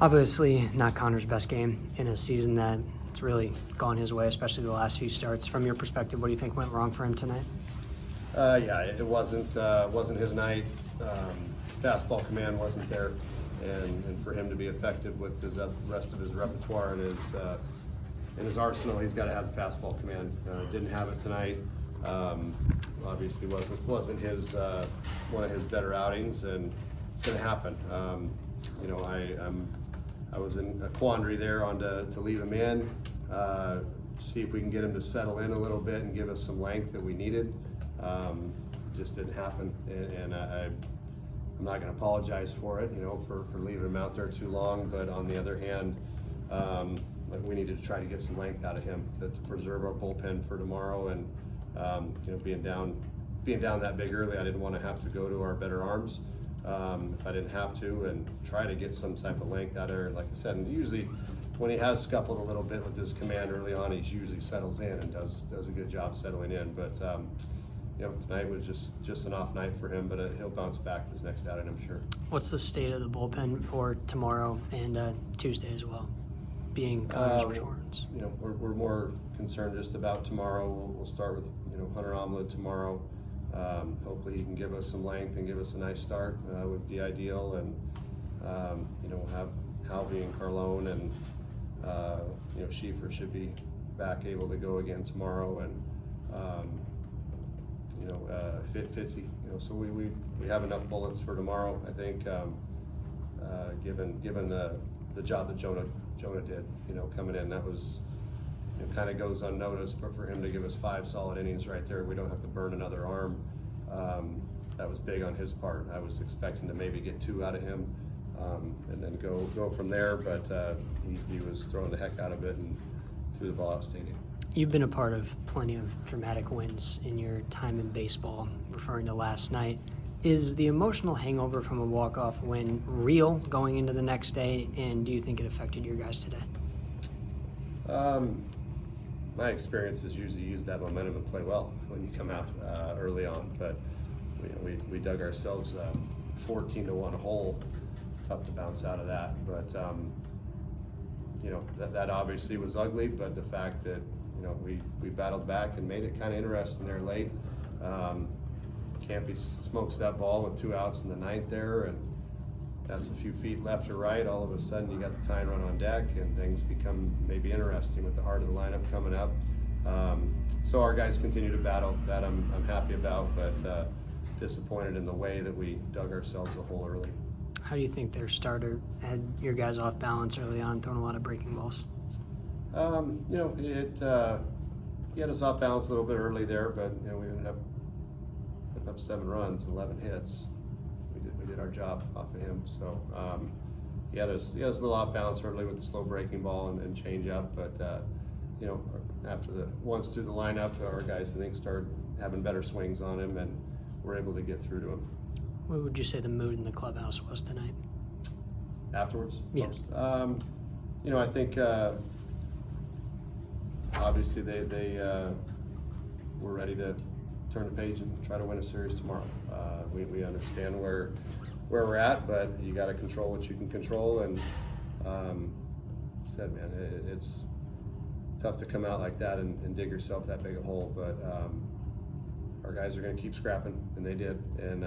Obviously, not Connor's best game in a season that's really gone his way, especially the last few starts. From your perspective, what do you think went wrong for him tonight? Yeah, it wasn't his night. Fastball command wasn't there, and for him to be effective with his rest of his repertoire and in his arsenal, he's got to have the fastball command. Didn't have it tonight. Obviously, wasn't his one of his better outings, and it's going to happen. I was in a quandary there on to leave him in, see if we can get him to settle in a little bit and give us some length that we needed. Just didn't happen, and I'm not going to apologize for it, for leaving him out there too long. But on the other hand, we needed to try to get some length out of him to preserve our bullpen for tomorrow. And being down that big early, I didn't want to have to go to our better arms if I didn't have to, and try to get some type of length out of there. Like I said, and usually when he has scuffled a little bit with his command early on, he usually settles in and does a good job settling in. But tonight was just an off night for him, but he'll bounce back this next outing, I'm sure. What's the state of the bullpen for tomorrow and Tuesday as well, being Connor's returns? We're more concerned just about tomorrow. We'll start with Hunter Omelet tomorrow. Hopefully he can give us some length and give us a nice start. Would be ideal. And we'll have Halvey and Carlone, and Schieffer should be back able to go again tomorrow, and Fitzy. So we have enough bullets for tomorrow, I think. Given the job that Jonah did, coming in, that was kind of goes unnoticed. But for him to give us 5 solid innings right there, we don't have to burn another arm. That was big on his part. I was expecting to maybe get 2 out of him, and then go from there. But he was throwing the heck out of it and threw the ball out stadium. You've been a part of plenty of dramatic wins in your time in baseball, referring to last night. Is the emotional hangover from a walk-off win real going into the next day, and do you think it affected your guys today? My experience is usually use that momentum and play well when you come out early on, but we dug ourselves 14-1 hole. Tough to bounce out of that, but that obviously was ugly. But the fact that we battled back and made it kind of interesting there late. Campy smokes that ball with 2 outs in the 9th there, and that's a few feet left or right. All of a sudden you got the tying run on deck, and things become maybe interesting with the heart of the lineup coming up. So our guys continue to battle. That I'm happy about, but disappointed in the way that we dug ourselves a hole early. How do you think their starter had your guys off balance early on, throwing a lot of breaking balls? He had us off balance a little bit early there, but we ended up putting up 7 runs and 11 hits. We did our job off of him. So he had us a little off balance early with the slow breaking ball and change up, but after once through the lineup, our guys I think started having better swings on him, and we're able to get through to him. What would you say the mood in the clubhouse was tonight? Afterwards? Yeah. I think obviously they were ready to turn the page and try to win a series tomorrow. We understand where we're at, but you got to control what you can control. And it's tough to come out like that and dig yourself that big a hole. But our guys are going to keep scrapping, and they did. And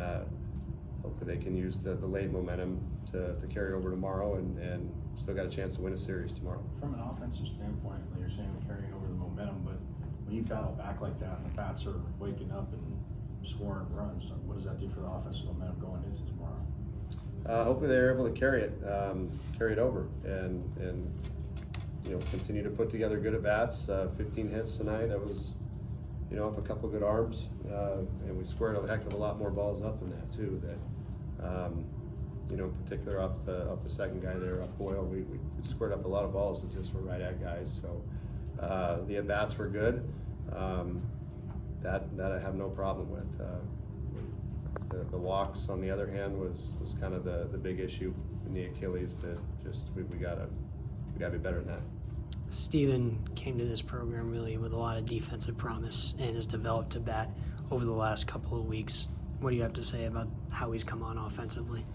hopefully they can use the late momentum to carry over tomorrow, and still got a chance to win a series tomorrow. From an offensive standpoint, like you're saying, carrying over the momentum, but when you battle back like that and the bats are waking up and scoring runs, what does that do for the offensive momentum going into tomorrow? Hopefully they're able to carry it over, and continue to put together good at bats. 15 hits tonight. That was off a couple good arms, and we squared a heck of a lot more balls up than that too. That in particular off the second guy there, up Boyle, we squared up a lot of balls that just were right at guys. So the at bats were good. That I have no problem with. The walks, on the other hand, was kind of the big issue in the Achilles. That just we gotta be better than that. Steven came to this program really with a lot of defensive promise and has developed a bat over the last couple of weeks. What do you have to say about how he's come on offensively?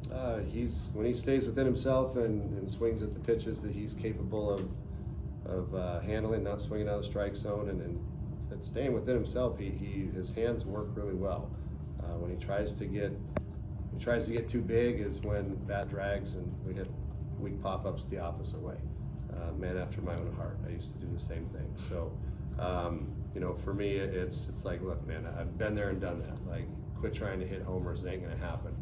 When he stays within himself and swings at the pitches that he's capable of handling, not swinging out of the strike zone, and staying within himself, his hands work really well. When he tries to get too big is when bat drags and we hit weak pop-ups the opposite way. Man after my own heart. I used to do the same thing. So, you know, for me, it's like, look, man, I've been there and done that. Like, quit trying to hit homers; it ain't gonna happen.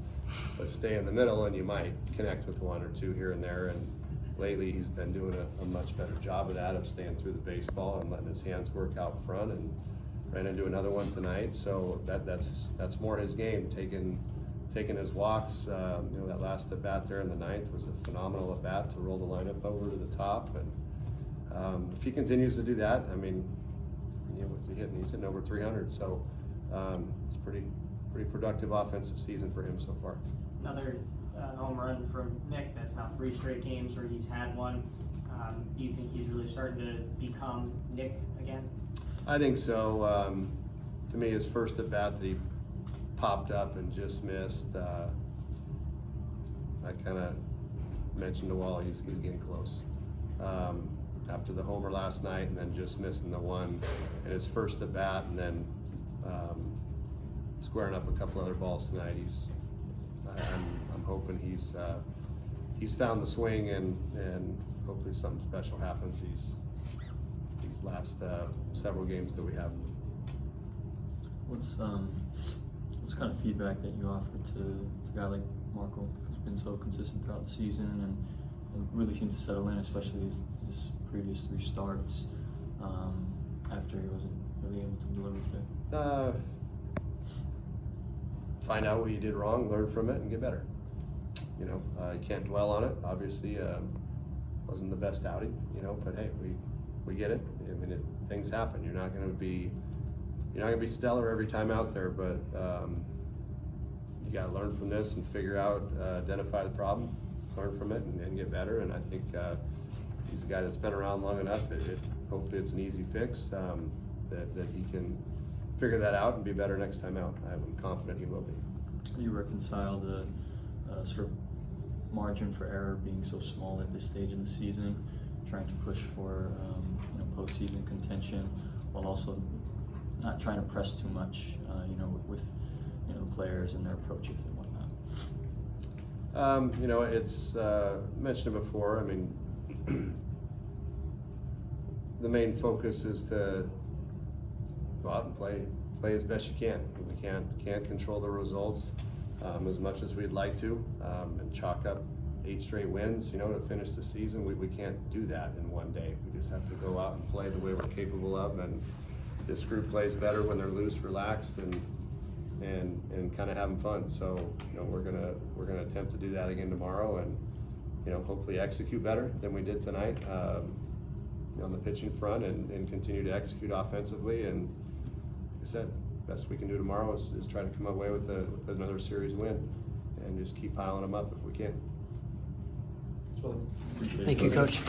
But stay in the middle, and you might connect with one or two here and there. And lately, he's been doing a much better job of that, of staying through the baseball and letting his hands work out front. And ran into another one tonight, so that's more his game. Taking his walks. You know, that last at bat there in the ninth was a phenomenal at bat to roll the lineup over to the top. And if he continues to do that, I mean, you know, what's he hitting? He's hitting over 300. So it's a pretty productive offensive season for him so far. Another home run from Nick. That's now 3 straight games where he's had one. Do you think he's really starting to become Nick again? I think so. To me, his first at bat that he popped up and just missed, I kind of mentioned to Wall he's getting close. After the homer last night and then just missing the one in his first at bat, and then squaring up a couple other balls tonight, I'm hoping he's found the swing, and hopefully something special happens these last several games that we have. What's kind of feedback that you offer to a guy like Marco, who's been so consistent throughout the season and really seemed to settle in, especially his previous 3 starts after he wasn't really able to deliver today? Find out what you did wrong, learn from it, and get better. You know, you can't dwell on it. Obviously, wasn't the best outing, you know, but hey, we get it. I mean, things happen. You're not going to be stellar every time out there, but you got to learn from this and figure out, identify the problem, learn from it, and get better. And I think he's a guy that's been around long enough. Hopefully, it's an easy fix that he can figure that out and be better next time out. I'm confident he will be. How do you reconcile the sort of margin for error being so small at this stage in the season, trying to push for you know, postseason contention, while also not trying to press too much, you know, with you know, the players and their approaches and whatnot? You know, it's mentioned it before. I mean, the main focus is to go out and play as best you can. We can't control the results as much as we'd like to, and chalk up 8 straight wins, you know, to finish the season. We can't do that in one day. We just have to go out and play the way we're capable of, and this group plays better when they're loose, relaxed, and kind of having fun. So, you know, we're gonna attempt to do that again tomorrow, and you know, hopefully execute better than we did tonight on the pitching front, and continue to execute offensively. And like I said, best we can do tomorrow is try to come away with another series win, and just keep piling them up if we can. Thank you, Coach.